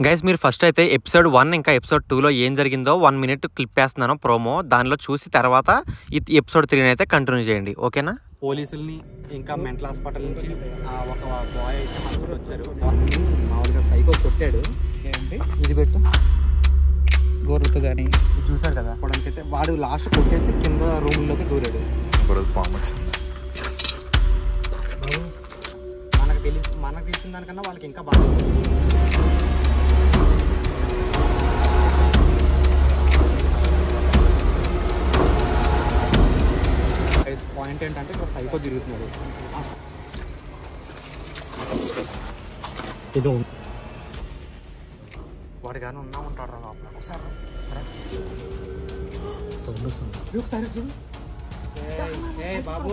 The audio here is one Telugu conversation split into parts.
గైస్ మీరు ఫస్ట్ అయితే ఎపిసోడ్ 1 ఇంకా ఎపిసోడ్ 2లో ఏం జరిగిందో 1 మినిట్ క్లిప్ వేస్తున్నాను ప్రోమో. దానిలో చూసి తర్వాత ఎపిసోడ్ 3 అయితే కంటిన్యూ చేయండి, ఓకేనా? పోలీసుల్ని ఇంకా మెంటల్ హాస్పిటల్ నుంచి ఒక బాయ్ అయితే హాస్పిటల్ వచ్చారు. మామూలుగా సైకో కొట్టాడు. ఏంటి ఇది పెట్టు గోరుతో కానీ చూసారు కదా. అప్పటికైతే వాడు లాస్ట్ కొట్టేసి కింద రూమ్లోకి దూరాడు. మనకు తెలిసిన దానికన్నా వాళ్ళకి ఇంకా బాగా పాయింట్ ఏంటంటే ఇక్కడ సైకో తిరుగుతున్నాడు. ఏదో వాడు కానీ ఉన్నా ఉంటాడు రా లోపల. ఒకసారి సౌండ్ వస్తుంది, ఒకసారి చూడు. బాబు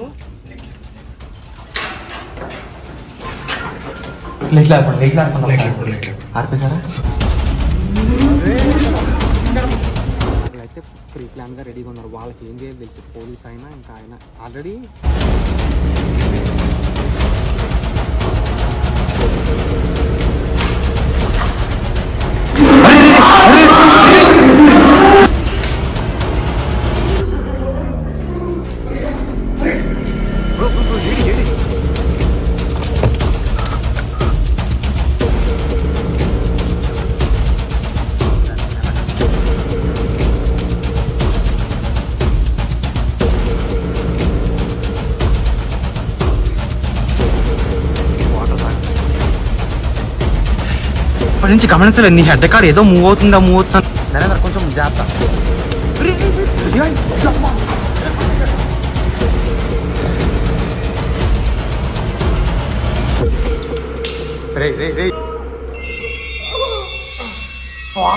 ఆర్పేశారా? అయితే ప్రీ ప్లాన్గా రెడీగా ఉన్నారు. వాళ్ళకి ఏం చేయాలి తెలుసు. పోలీస్ అయినా ఇంకా ఆయన ఆల్రెడీ నుంచి గమనించలేదు. నీ హెడ్ కార్ ఏదో మూవ్ అవుతుందా నరేంద్ర కొంచెం జాగ్రత్త.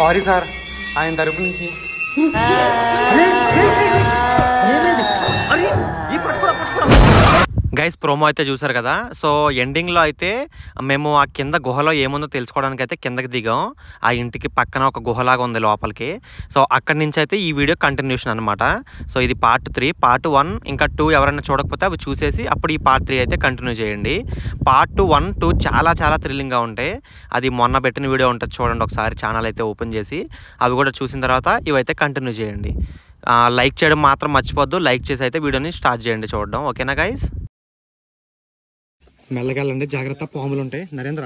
సారీ సార్, ఆయన తరపు నుంచి. గైస్ ప్రోమో అయితే చూసారు కదా. సో ఎండింగ్లో అయితే మేము ఆ కింద గుహలో ఏముందో తెలుసుకోవడానికి అయితే కిందకి దిగాం. ఆ ఇంటికి పక్కన ఒక గుహలాగా ఉంది లోపలికి. సో అక్కడి నుంచి అయితే ఈ వీడియో కంటిన్యూషన్ అనమాట. సో ఇది పార్ట్ 3. పార్ట్ 1 ఇంకా 2 ఎవరైనా చూడకపోతే అవి చూసేసి అప్పుడు ఈ పార్ట్ 3 అయితే కంటిన్యూ చేయండి. పార్ట్ 1, 2 చాలా చాలా థ్రిల్లింగ్గా ఉంటాయి. అది మొన్న పెట్టిన వీడియో ఉంటుంది, చూడండి ఒకసారి ఛానల్ అయితే ఓపెన్ చేసి. అవి కూడా చూసిన తర్వాత ఇవైతే కంటిన్యూ చేయండి. లైక్ చేయడం మాత్రం మర్చిపోద్దు. లైక్ చేసి అయితే వీడియోని స్టార్ట్ చేయండి చూడడం, ఓకేనా గైస్? మెల్లగెళ్ళండి, జాగ్రత్త, పాములు ఉంటాయి. Narendra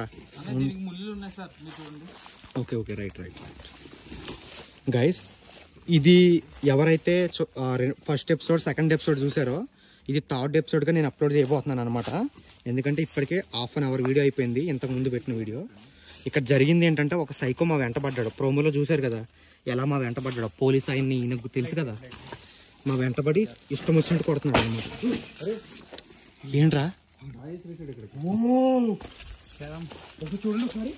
okay okay right guys, ఇది ఎవరైతే ఫస్ట్ ఎపిసోడ్ సెకండ్ ఎపిసోడ్ చూసారో ఇది థర్డ్ ఎపిసోడ్గా నేను అప్లోడ్ చేయబోతున్నాను అనమాట. ఎందుకంటే ఇప్పటికే ½ అన్ అవర్ వీడియో అయిపోయింది ఇంతకు ముందు పెట్టిన వీడియో. ఇక్కడ జరిగింది ఏంటంటే ఒక సైకో మా వెంట పడ్డాడు. ప్రోమోలో చూసారు కదా ఎలా మా వెంట పడ్డాడు. పోలీస్ ఆయన్ని ఈయనకు తెలుసు కదా, మా వెంటబడి ఇష్టం వచ్చినట్టు కొడుతున్నాడు అనమాట. ఏంట్రా చూడండి ఒకసారి.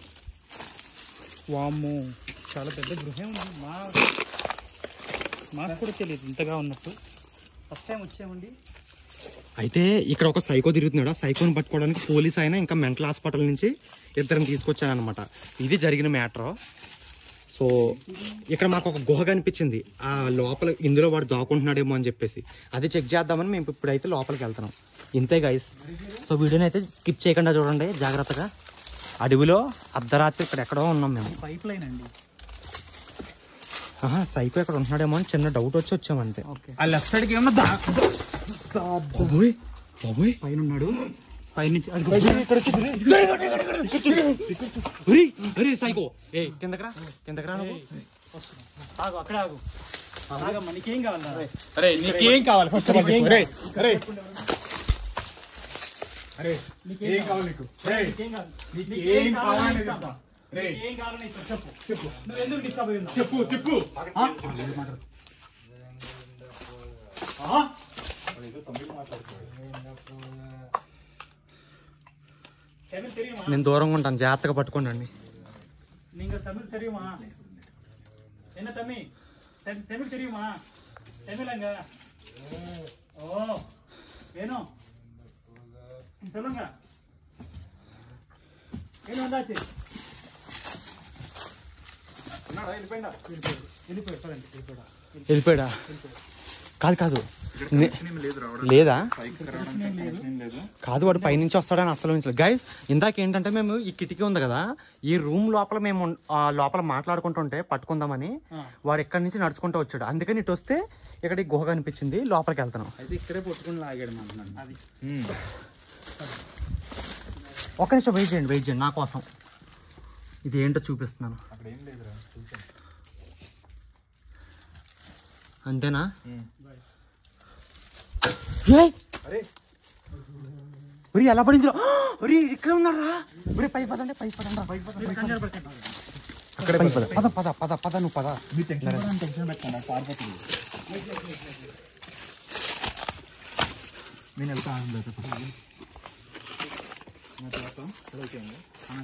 వామ్మో, చాలా పెద్ద గృహం ఉంది. మాకు కూడా తెలియదు ఇంతగా ఉన్నట్టు. ఫస్ట్ టైం వచ్చామండి. అయితే ఇక్కడ ఒక సైకో తిరుగుతున్నాడు. ఆ సైకోని పట్టుకోవడానికి పోలీస్ అయినా ఇంకా మెంటల్ హాస్పిటల్ నుంచి ఇద్దరిని తీసుకొచ్చానమాట. ఇది జరిగిన మ్యాటర్. సో ఇక్కడ మాకు ఒక గుహ కనిపించింది. ఆ లోపల ఇందులో వాడు దాక్కుంటున్నాడేమో అని చెప్పేసి అది చెక్ చేద్దామని మేము ఇప్పుడైతే లోపలికి వెళ్తున్నాం. ఇంతే గైస్. సో వీడియోని అయితే స్కిప్ చేయకుండా చూడండి జాగ్రత్తగా. అడవిలో అర్ధరాత్రి ఇక్కడ ఎక్కడో ఉన్నాం మేము. పైప్ లైన్ అండి. సైకో ఎక్కడ ఉంటున్నాడేమో అని చిన్న డౌట్ వచ్చి వచ్చాం అంతే. ఆ లెఫ్ట్ సైడ్కి ఏమన్నా పైన ఉన్నాడు. పైనుంచి సైకో కిందకరా ఆగు, అక్కడ ఆగు. మనకేం కావాలి? అరే నీకేం కావాలి? ఫస్ట్ నీకేం కావాలి? చెప్పు. నువ్వు ఎందుకు డిస్టర్బ్ అయ్యిందా? చెప్పు. నేను దూరంగా ఉంటాను, జాగ్రత్తగా పట్టుకోండి. நீங்க தமிழ் தெரியுமா? என்ன தம்பி, தமிழ் தெரியுமா? தமிழங்க. ஓ வேணும் சொல்லுங்க. என்ன வந்தாச்சு? వెళ్ళిపోయాడా? కాదు లేదా కాదు, వాడు పైనుంచి వస్తాడని అసలు ఉంచలేదు గైస్. ఇందాక ఏంటంటే మేము ఈ కిటికీ ఉంది కదా, ఈ రూమ్ లోపల మేము లోపల మాట్లాడుకుంటుంటే పట్టుకుందామని వాడు ఎక్కడి నుంచి నడుచుకుంటూ వచ్చాడు. అందుకని ఇటు వస్తే ఇక్కడ గుహ కనిపించింది, లోపలికి వెళ్తున్నాం. అయితే ఇక్కడే పట్టుకుని లాగాడు అది. ఒక్క నిమిషం వెయిట్ చేయండి నా కోసం. ఇది ఏంటో చూపిస్తున్నాను. అంతేనా? ఒరి ఎలా పడింది? ఒరి ఇక్కడ ఉన్నారా? ఒరి పై పదండి పద నువ్వు పద. నేను వెళ్తాను,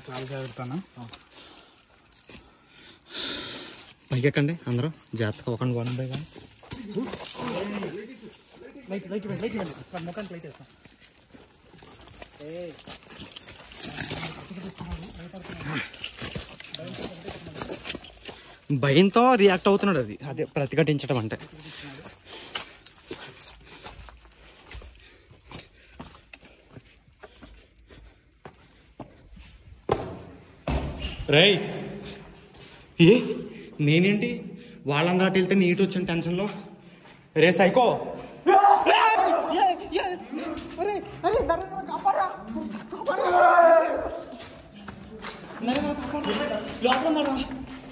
చాలా చదువుతాను. పైకి ఎక్కండి అందరూ జాగ్రత్తగా, ఒకటి వన్ బై వన్. భయంతో రియాక్ట్ అవుతున్నాడు. అది అదే ప్రతిఘటించడం అంటే. రేయ్ నేనేంటి వాళ్ళందరూ అటు వెళ్తే నీట్ వచ్చిన టెన్షన్లో. రే సైకో,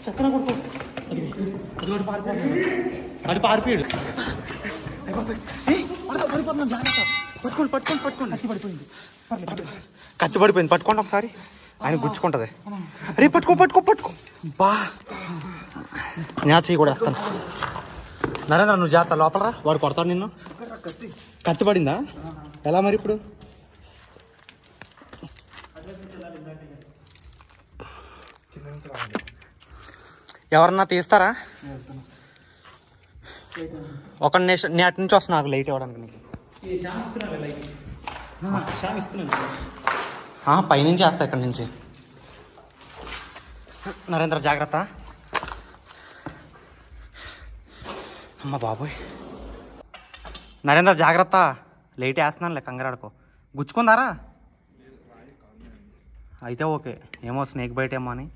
చెత్తన కొడుకో, అది పారిపోయాడు. పడిపోతున్నాడు, జాగ్రత్త. పట్టుకోండి. కత్తి పడిపోయింది, పట్టుకోండి ఒకసారి, ఆయన గుచ్చుకుంటది. రే పట్టుకో బా, నేను చెయ్యి కూడా వేస్తాను. నరేంద్ర నువ్వు జాగ్రత్త, లోపలరా, వాడు కొడతాడు నిన్ను. కత్తి పడిందా? ఎలా మరి ఇప్పుడు? ఎవరన్నా తీస్తారా? ఒక నేను అటు నుంచి వస్తున్నా, నాకు లైట్ ఇవ్వడానికి. నీకు పైనుంచి వేస్తా, ఇక్కడి నుంచి. నరేంద్ర జాగ్రత్త. అమ్మ బాబోయ్, నరేంద్ర జాగ్రత్త, లైట్ వేస్తున్నానులే, కంగారాడుకో. గుచ్చుకుందారా? అయితే ఓకే, ఏమో స్నేక్ బైట్ ఏమో అని.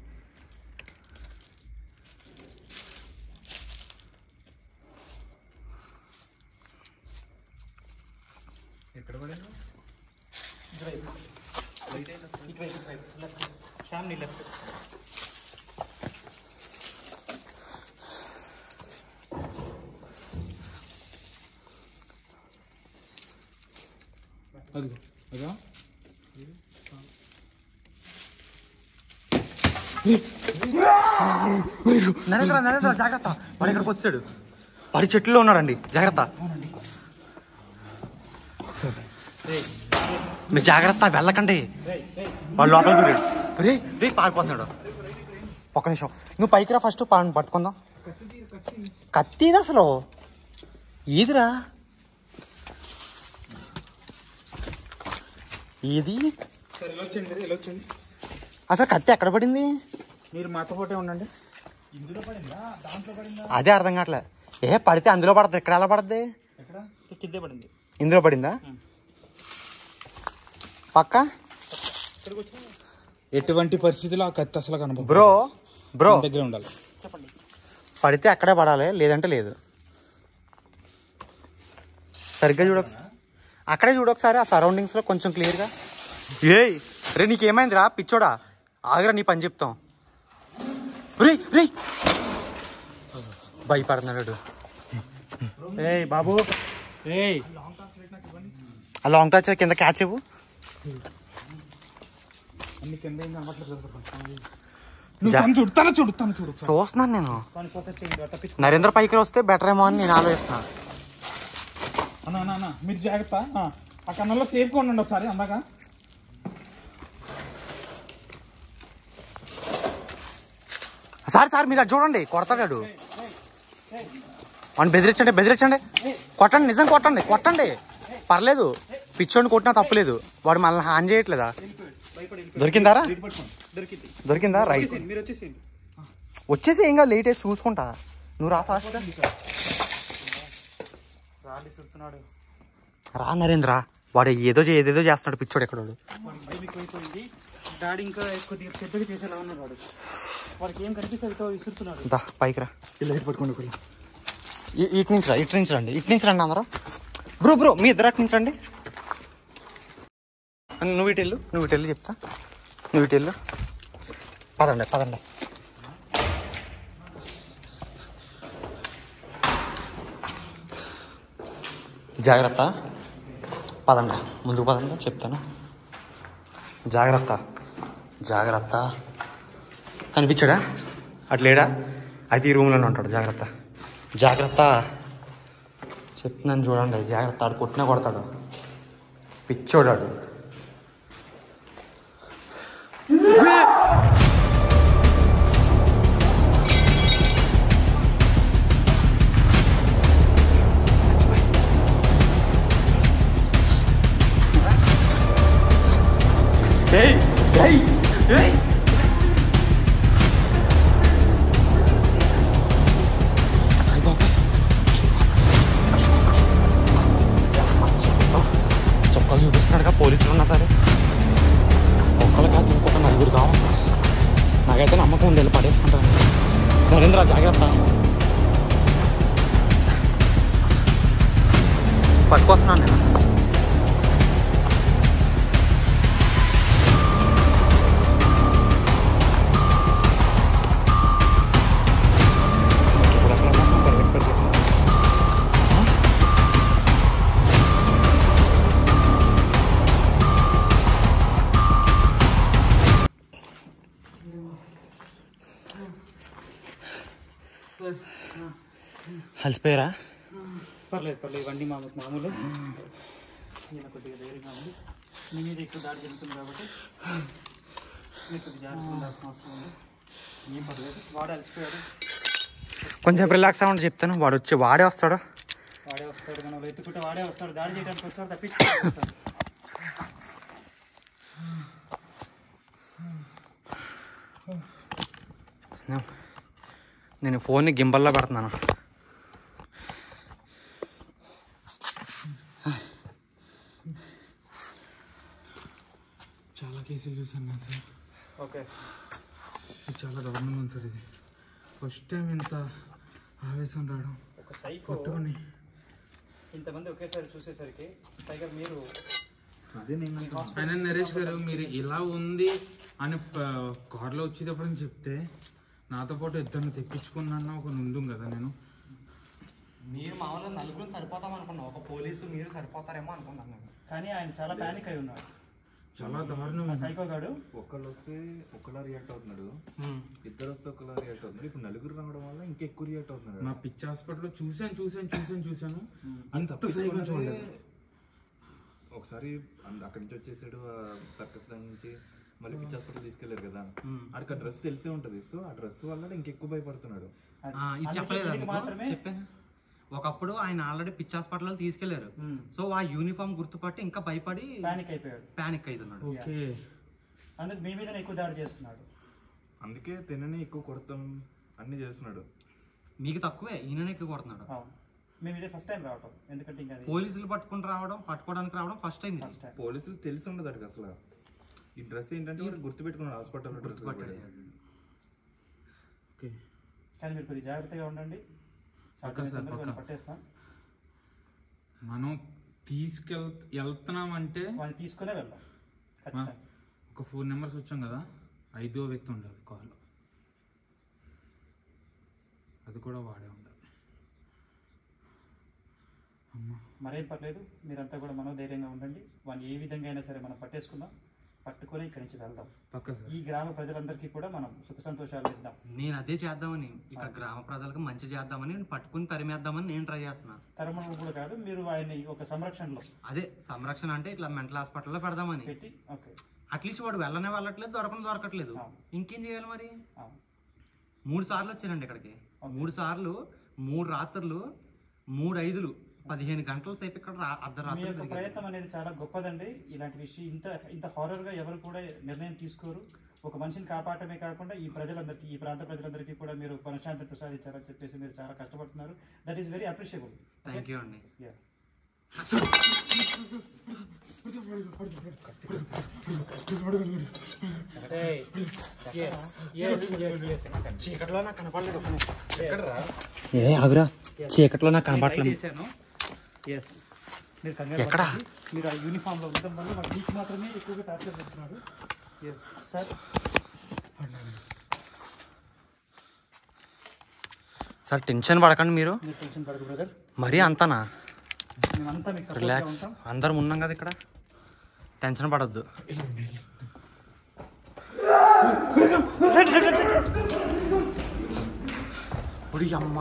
ఎక్కడ పడింది? నరేంద్ర జాగ్రత్త, వాడు ఇక్కడికి వచ్చాడు. వాడి చెట్టులో ఉన్నాడండి, జాగ్రత్త. మీరు జాగ్రత్త, వెళ్ళకండి. వాడు లోపలికి దూరాడు. రే పారిపోతున్నాడు. ఒక్క నిమిషం, నువ్వు పైకి రా, ఫస్ట్ పట్టుకుందాం. కత్తిది అసలు ఏదిరా? ఏది అసలు? కత్తి ఎక్కడ పడింది? మీరు మాతో పాటే ఉండండి. అదే అర్థం కావట్లే. పడితే అందులో పడుతుంది, ఇక్కడ ఎలా పడుతుంది? కిందే పడింది. ఇందులో పడిందా? పక్క ఎటువంటి పరిస్థితుల్లో ఆ కత్తి అసలు కనపడదు. బ్రో దగ్గర ఉండాలి. పడితే అక్కడే పడాలి, లేదంటే లేదు. సరిగ్గా అక్కడే చూడొకసారి, ఆ సరౌండింగ్స్లో కొంచెం క్లియర్గా. రే నీకేమైందిరా పిచ్చోడా? ఆగరా, నీ పని చెప్తాం. రే భయపడుతున్నాడు. బాబు, ఆ లాంగ్ టచ్ కింద క్యాచ్ ఇవ్వు. చూస్తున్నాను నేను. నరేంద్ర పైకి వస్తే బెటర్ ఏమో అని నేను ఆలోచిస్తున్నా. మీరు జాగ్రత్త, ఆ కన్నంలో సేఫ్గా ఉండండి ఒకసారి. అందాక సార్ మీరు అది చూడండి, కొడతాడు. వాడిని బెదిరించండి, కొట్టండి, నిజం కొట్టండి, పర్లేదు. పిచ్చోడిని కొట్టినా తప్పులేదు, వాడు మనల్ని హాన్ చేయట్లేదా? దొరికిందా? రైట్, వచ్చేసి ఏం కాదు, లేట్ వేసి చూసుకుంటా. నువ్వు రా ఫాస్ట్. రాళ్ళు ఇస్తున్నాడు. రా నరేంద్ర, వాడు ఏదేదో చేస్తున్నాడు పిచ్చోడు ఎక్కడోడు. వాడికి భయం ఎక్కువైపోయింది. డాడీ ఇంకా కొద్దిగా పెద్దగా చేసేలా ఉన్నాడు వాడు. వాడికి ఏం కనిపిస్తే విసురుతున్నాడు. దా పైకి రా, ఇలా ఇటు పట్టుకోండి. ఇటు నుంచి రండి అందరూ. బ్రో మీ ఇద్దరు అటు నుంచి రండి. నువ్వు ఇటు వెళ్ళు చెప్తా. నువ్వు ఇటు వెళ్ళు. పదండి. జాగ్రత్త, పదండి, ముందుకు పదండి, చెప్తాను. జాగ్రత్త. కనిపించాడా? అట్లేడా? అయితే ఈ రూమ్లోనే ఉంటాడు. జాగ్రత్త చెప్తున్నాను చూడండి. జాగ్రత్త, ఆడు కొట్టినా కొడతాడు, పిచ్చోడాడు. చొక్కాలు చూపిస్తున్నాడుగా, పోలీసులు ఉన్నా సరే. ఒక్కరు కాదు, ఇంకొక 4 కావాలి. నాకైతే నమ్మకం ఉంది, వెళ్ళి పడేసుకుంటాను. నరేంద్ర జాగ్రత్త. పట్టుకొస్తున్నాను నేను. అలసిపోయారా? పర్లేదు, ఇవన్నీ మామూలు. నేను కొద్దిగా ధైర్యంగా ఉంది. నీ మీద ఎక్కువ దాడి జరుగుతుంది కాబట్టి మీరు కొద్దిగా జాగ్రత్త ఉండాల్సిన అవసరం ఉంది. ఏం పర్లేదు, వాడు అలసిపోయాడు. కొంచెం రిలాక్స్ అవ్వండి చెప్తాను. వాడే వస్తాడు మనం ఎత్తుకుంటే వాడే వస్తాడు. దాడి చేయడానికి వస్తాడు, తప్పించుకుంటాడు. నేను ఫోన్ని గింబల్లో పెడుతున్నాను. చాలా కేసులు చూసాను కదా సార్. ఓకే, చాలా దారుణంగా ఉంది సార్. ఇది ఫస్ట్ టైం ఇంత ఆవేశం రావడం. ఒక సైకో పట్టుకొని ఇంతమంది ఒకేసారి చూసేసరికి పైగా మీరు ఆయన నరేష్ గారు మీరు ఇలా ఉంది అని కార్లో వచ్చేటప్పుడు అని చెప్తే నాతో పాటు ఇద్దరిని తెప్పించుకున్నా ఒక నుండు కదా. నేను మీరు మామూలుగా 4 సరిపోతాం అనుకున్నాం. ఒక పోలీసు మీరు సరిపోతారేమో అనుకున్నాను. కానీ ఆయన చాలా ప్యానిక్ అయి ఉన్నాడు. చాలా దారుణం. సైకో గాడు ఒకళ్ళు వస్తే ఒకలా రియాక్ట్ అవుతున్నాడు, ఇద్దరు వస్తే ఒకలా రియాక్ట్ అవుతున్నాడు. ఇప్పుడు 4 రావడం వల్ల ఇంకా ఎక్కువ రియాక్ట్ అవుతున్నాడు. నా పిచ్చి హాస్పిటల్లో చూసాను అంత సైకో చూడలేదు. ఒకసారి అక్కడి నుంచి వచ్చేసాడు సర్కస్ దాని నుంచి, మళ్ళీ పిచ్చి హాస్పిటల్ తీసుకెళ్లారు కదా, ఆడికి ఆ డ్రెస్ తెలిసే ఉంటది. సో ఆ డ్రెస్ వల్ల ఇంకెక్కువ భయపడుతున్నాడు. ఇది చెప్పలేదు, చెప్పాను. ఒకప్పుడు ఆయన ఆల్రెడీ పిచ్చి హాస్పిటల్ తీసుకెళ్లారు. సో ఆ యూనిఫామ్ గుర్తుపట్టి ఇంకా భయపడి పానిక్ అవుతున్నాడు. ఓకే, అందుకు మీ మీద ఎక్కువ దాడి చేస్తున్నాడు. అందుకే తినని ఎక్కువ కొడతాం అన్ని చేస్తున్నాడు. మీకు తక్కువే, ఈయననే ఎక్కువ కొడుతున్నాడు. మేము ఇదే ఫస్ట్ టైం రావటం. ఎందుకంటే ఇంకా పోలీసులు పట్టుకోవడానికి రావడం ఫస్ట్ టైం. పోలీసులు తెలిసి ఉండదు అడిగి అసలు. ఈ డ్రెస్ ఏంటంటే గుర్తుపెట్టుకున్నాడు, హాస్పిటల్ గుర్తుపట్టాడు. కానీ మీరు కొద్దిగా జాగ్రత్తగా ఉండండి. పట్టేస్తాం. మనం వెళ్తున్నామంటే వాళ్ళు తీసుకునే వెళ్దాం. ఒక 4 నెంబర్స్ వచ్చాం కదా, 5వ వ్యక్తి ఉండాలి కాల్లో. అది కూడా వాడే ఉండాలి. మరేం పర్లేదు, మీరంతా కూడా మనోధైర్యంగా ఉండండి. వాళ్ళు ఏ విధంగా అయినా సరే మనం పట్టుకొని ఇక్కడి నుంచి వెళ్దాం. ఈ గ్రామ ప్రజలందరికీ కూడా మనం సుఖ సంతోషాలు ఇద్దాం. నేను అదే చేద్దామని, ఇక్కడ గ్రామ ప్రజలకు మంచి చేద్దామని, పట్టుకుని తరిమేద్దామని నేను ట్రై చేస్తున్నా. తరమడం కూడా కాదు, మీరు ఆయన్ని ఒక సంరక్షణలో, అదే సంరక్షణ అంటే ఇట్లా మెంటల్ హాస్పిటల్లో పెడదామని పెట్టి. ఓకే, అట్లీస్ట్ వాడు వెళ్ళట్లేదు, దొరకట్లేదు. ఇంకేం చేయాలి మరి? 3 సార్లు వచ్చానండి ఇక్కడికి. 3 సార్లు, 3 రాత్రులు, 3 5లు, 15 గంటల సేపు ఇక్కడ అర్ధరాత్రి. ప్రయత్నం అనేది చాలా గొప్పదండి. ఇలాంటి విషయం ఇంత హారర్ గా ఎవరు కూడా నిర్ణయం తీసుకోరు. ఒక మనిషిని కాపాడటమే కాకుండా ఈ ప్రజలందరికీ, ఈ ప్రాంత ప్రజలందరికీ కూడా మీరు మనశ్శాంతి ప్రసాదించారని చెప్పేసి మీరు చాలా కష్టపడుతున్నారు. That is very appreciable. Thank you అండి. చీకట్లో నాకు కనపడలేదు. ఏ ఆగురా, చీకట్లో నాకు కనపడలేదు. ఎస్, మీరు కంగారు ఎక్కడ? పడకండి. మీరు ఆ యూనిఫామ్లో ఉండడం వల్ల వాడు మీకు మాత్రమే ఎక్కువగా టార్చర్ పెడుతున్నాడు. Yes sir. సార్ టెన్షన్ పడకండి మీరు. మీరు టెన్షన్ పడకు బ్రదర్, మరీ అంతనా? మేమంతా మీకు సపోర్ట్గా రిలాక్స్, ఉంటాం. అందరం ఉన్నాం కదా ఇక్కడ, టెన్షన్ పడద్దు. ఉడి అమ్మ,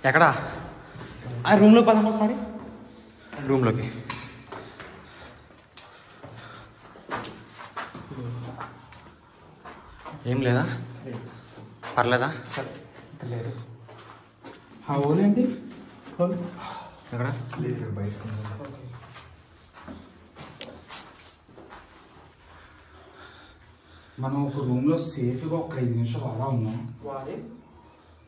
ఎక్కడా? ఆ రూమ్లోకి పదమ్మా ఒకసారి, రూమ్లోకి. ఏం లేదా? పర్లేదా? ఓలేంటి ఎక్కడ? మనం ఒక రూమ్ లో సేఫ్గా ఒక 5 నిమిషాలు అలా ఉన్నాం. వాడే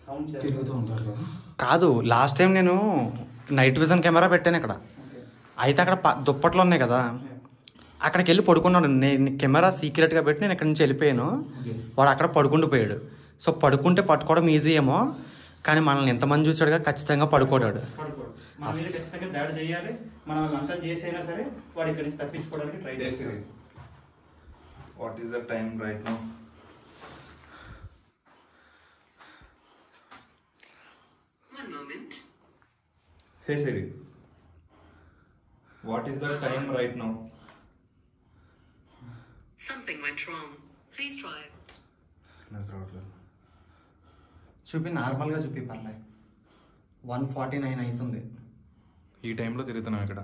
సౌండ్ తిరుగుతూ ఉంటారు కదా. కాదు, లాస్ట్ టైం నేను నైట్ విజన్ కెమెరా పెట్టాను ఇక్కడ. అయితే అక్కడ దుప్పట్లు ఉన్నాయి కదా, అక్కడికి వెళ్ళి పడుకున్నాడు. నేను కెమెరా సీక్రెట్గా పెట్టి నేను ఇక్కడి నుంచి వెళ్ళిపోయాను. వాడు అక్కడ పడుకుంటూ పోయాడు. సో పడుకుంటే పట్టుకోవడం ఈజీ ఏమో, కానీ మనల్ని ఎంతమంది చూసాడుగా ఖచ్చితంగా పడుకోడాడు. మన మీద ఖచ్చితంగా దాడి చేయాలి. మనం అంతా చేసైనా సరే వాడు ఇక్కడి నుంచి తప్పించుకోవడానికి ట్రై చేస్తాడు. What is the time right now? Hey Siri, what is the time right now? Something went wrong. Please try. చూపి, నార్మల్గా చూపి, పర్లే. 1:49 అవుతుంది. ఈ టైంలో తిరుగుతున్నాం ఇక్కడ.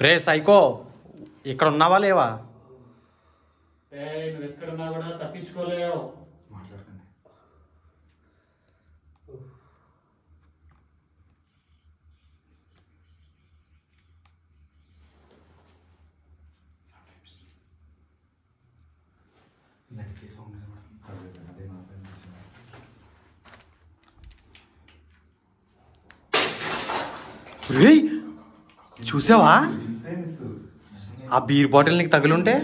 రే సైకో, ఇక్కడ ఉన్నావా లేవా? నువ్వు ఎక్కడున్నా కూడా తప్పించుకోలేవు. మాట్లాడకండి. రేయ్, చూసావా? ఆ బీర్ బాటిల్ నీకు తగులుంటే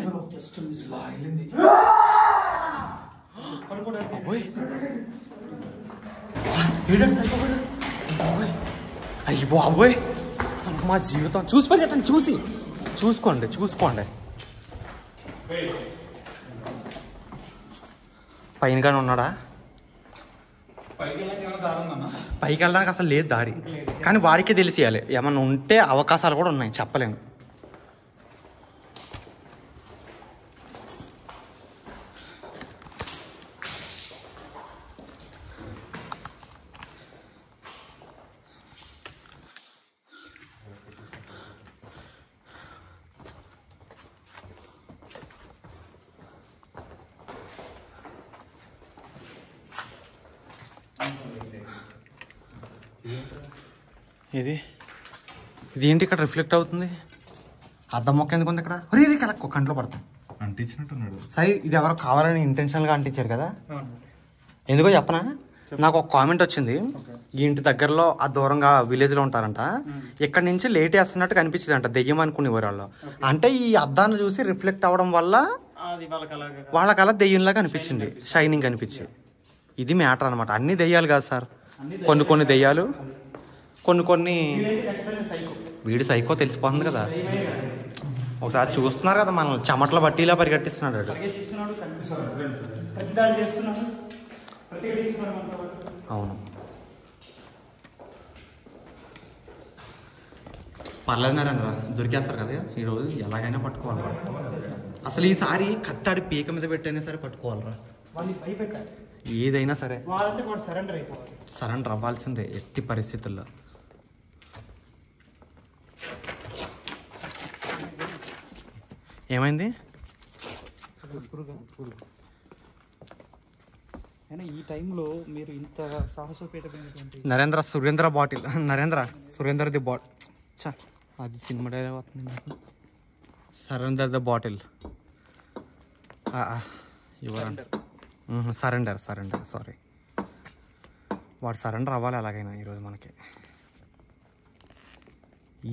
అయ్యి బాబోయ్, మా జీవితం చూసి పరిగెట్టండి. చూసుకోండి. పైన కానీ ఉన్నాడా? పైకి వెళ్ళడానికి అసలు లేదు దారి, కానీ వాడికే తెలిసేయాలి. ఏమన్నా ఉంటే అవకాశాలు కూడా ఉన్నాయి, చెప్పలేము. ఇదేంటి ఇక్కడ రిఫ్లెక్ట్ అవుతుంది? అద్దం మొక్క ఎందుకు ఉంది ఇక్కడ? ఇది కలక్కు కంట్లో పడతాం అంటించినట్టున్నాడు. సరే, ఇది ఎవరో కావాలని ఇంటెన్షనల్గా అంటించారు కదా. ఎందుకో చెప్పనా? నాకు ఒక కామెంట్ వచ్చింది. ఈ ఇంటి దగ్గరలో ఆ దూరంగా విలేజ్లో ఉంటారంట. ఇక్కడ నుంచి లేట్ వేస్తున్నట్టు కనిపించింది అంట, దెయ్యం అనుకునేవారు వాళ్ళు. అంటే ఈ అద్దాన్ని చూసి రిఫ్లెక్ట్ అవ్వడం వల్ల వాళ్ళకి అలా దెయ్యంలాగా అనిపించింది, షైనింగ్ అనిపించి. ఇది మ్యాటర్ అనమాట. అన్ని దెయ్యాలు కాదు సార్, కొన్ని దెయ్యాలు, కొన్ని వీడి సైకో తెలిసిపోతుంది కదా. ఒకసారి చూస్తున్నారు కదా మనల్ని, చెమటల బట్టీలా పరిగెట్టిస్తున్నాడు. అవును, పర్లేదు నరేంద్ర, దొరికేస్తారు కదా ఈరోజు. ఎలాగైనా పట్టుకోవాలరా. అసలు ఈసారి కత్తాడి పీక మీద పెట్టైనా సరే పట్టుకోవాలరా. ఏదైనా సరే సరెండర్ అవ్వాల్సిందే ఎట్టి పరిస్థితుల్లో. ఏమైంది? అయినా ఈ టైంలో మీరు ఇంత సాహసోపేతమైనటువంటి నరేంద్ర సురేంద్రది బాటిల్. చా, అది సినిమా డైలాగ్ అవుతుంది నాకు. Surrender the bottle. Surrender sorry. వాడు సరెండర్ అవ్వాలి ఎలాగైనా ఈరోజు మనకి.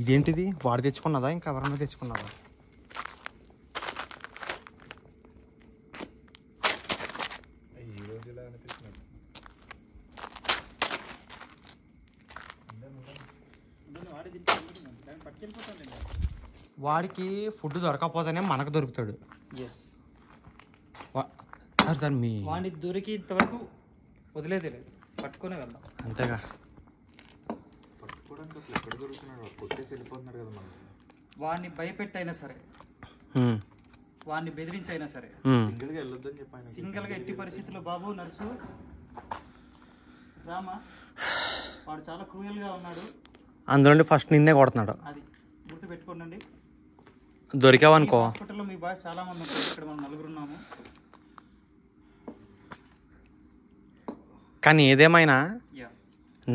ఇదేంటిది, వాడు తెచ్చుకున్నదా ఇంకా ఎవరన్నా తెచ్చుకున్నదా? వాడికి ఫుడ్ దొరకకపోతేనే మనకు దొరుకుతాడు. సార్ మీ వాడిని దొరికి ఇంతవరకు వదిలేదే లేదు, పట్టుకునే వెళ్దాం అంతేగా. పట్టుకోవడానికి అసలు ఎక్కడ దొరుకుతున్నాడు, కొట్టేసి వెళ్ళిపోతున్నాడు కదా మనకి. వాడిని భయపెట్టైనా సరే, వాడిని బెదిరించైనా సరే సింగిల్గా వెళ్ళొద్దని చెప్పాను. సింగిల్గా ఎట్టి పరిస్థితుల్లో బాబు నర్సు రామా, వాడు చాలా క్రూయల్గా ఉన్నాడు. అందులో ఫస్ట్ నిన్నే కొడుతున్నాడు. అది గుర్తు పెట్టుకోండి. దొరికావనుకో హాస్పిటల్లో మీ బాయ్ చాలా మంది ఉంటారు, ఇక్కడ మనం 4 ఉన్నాము. కానీ ఏదేమైనా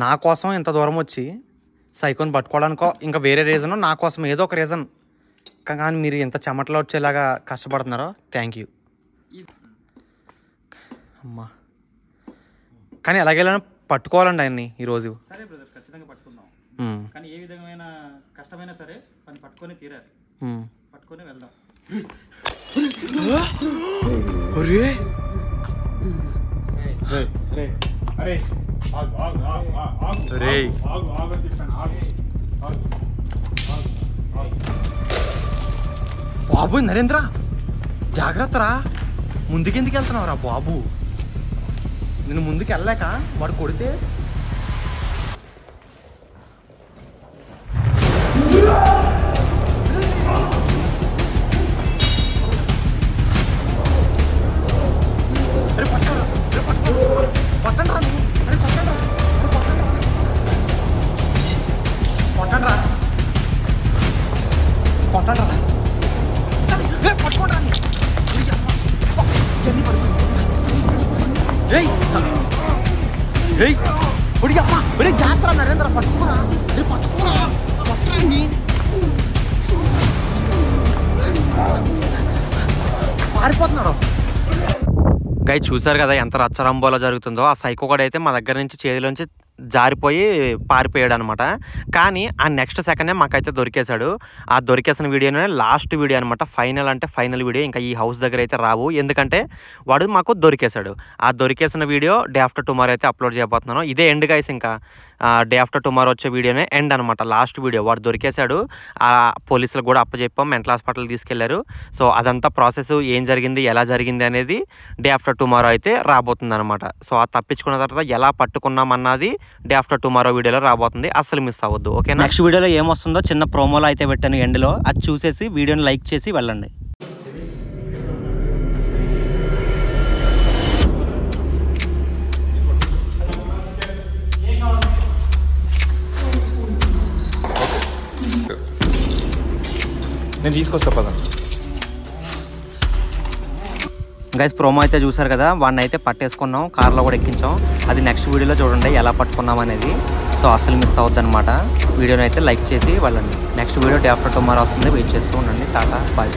నా కోసం ఇంత దూరం వచ్చి సైకోని పట్టుకోవడానికో ఇంకా వేరే రీజను, నా కోసం ఏదో ఒక రీజన్, కానీ మీరు ఇంత చెమటలో వచ్చేలాగా కష్టపడుతున్నారో థ్యాంక్ యూ అమ్మా. కానీ ఎలాగైనా పట్టుకోవాలండి ఆయన్ని ఈరోజు. సరే బ్రదర్, ఖచ్చితంగా పట్టుకుందాం. కానీ ఏ విధమైన కష్టమైనా సరే పని పట్టుకొని తీరాలి, పట్టుకొని వెళ్దాం. బాబు నరేంద్ర జాగ్రత్త రా, ముందుకెందుకు వెళ్తున్నావు రా బాబు? నేను ముందుకు వెళ్ళలేక వాడు కొడితే జాగ్రత్త నరేంద్ర, పట్టుకోరా పట్టుకోరా పారిపోతున్నాడు. గై చూసారు కదా ఎంత రచ్చరంబోలో జరుగుతుందో. ఆ సైకో కూడా అయితే మా దగ్గర నుంచి చేతిలోంచి జారిపోయి పారిపోయాడు అనమాట. కానీ ఆ నెక్స్ట్ సెకండే మాకైతే దొరికేశాడు. ఆ దొరికేసిన వీడియోనే లాస్ట్ వీడియో అనమాట, ఫైనల్ అంటే ఫైనల్ వీడియో. ఇంకా ఈ హౌస్ దగ్గర అయితే రావు, ఎందుకంటే వాడు మాకు దొరికేశాడు. ఆ దొరికేసిన వీడియో డే ఆఫ్టర్ టుమారో అయితే అప్లోడ్ చేయబోతున్నాను. ఇదే ఎండ్ గైస్, ఇంకా డే ఆఫ్టర్ టుమారో వచ్చే వీడియోనే ఎండ్ అనమాట, లాస్ట్ వీడియో. వాడు దొరికేశాడు, ఆ పోలీసులకు కూడా అప్పచెప్పాం, మెంటల్ హాస్పిటల్ తీసుకెళ్లారు. సో అదంతా ప్రాసెస్, ఏం జరిగింది ఎలా జరిగింది అనేది డే ఆఫ్టర్ టుమారో అయితే రాబోతుంది అనమాట. సో ఆ తప్పించుకున్న తర్వాత ఎలా పట్టుకున్నాం అన్నది డే ఆఫ్టర్ టుమారో వీడియోలో రాబోతుంది, అస్సలు మిస్ అవ్వద్దు. ఓకే, నెక్స్ట్ వీడియోలో ఏమొస్తుందో చిన్న ప్రోమోలో అయితే పెట్టాను ఎండ్లో, అది చూసేసి వీడియోని లైక్ చేసి వెళ్ళండి. నేను తీసుకొస్తా పద. గైస్ ప్రోమో అయితే చూసారు కదా, వాడిని అయితే పట్టేసుకున్నాం, కార్లో కూడా ఎక్కించాం. అది నెక్స్ట్ వీడియోలో చూడండి ఎలా పట్టుకున్నాం అనేది. సో అస్సలు మిస్ అవ్వద్దు అనమాట. వీడియోని అయితే లైక్ చేసి వెళ్ళండి. Next video day after tomorrow వస్తుంది, వెయిట్ చేస్తూ ఉండండి. టాటా బాయ్.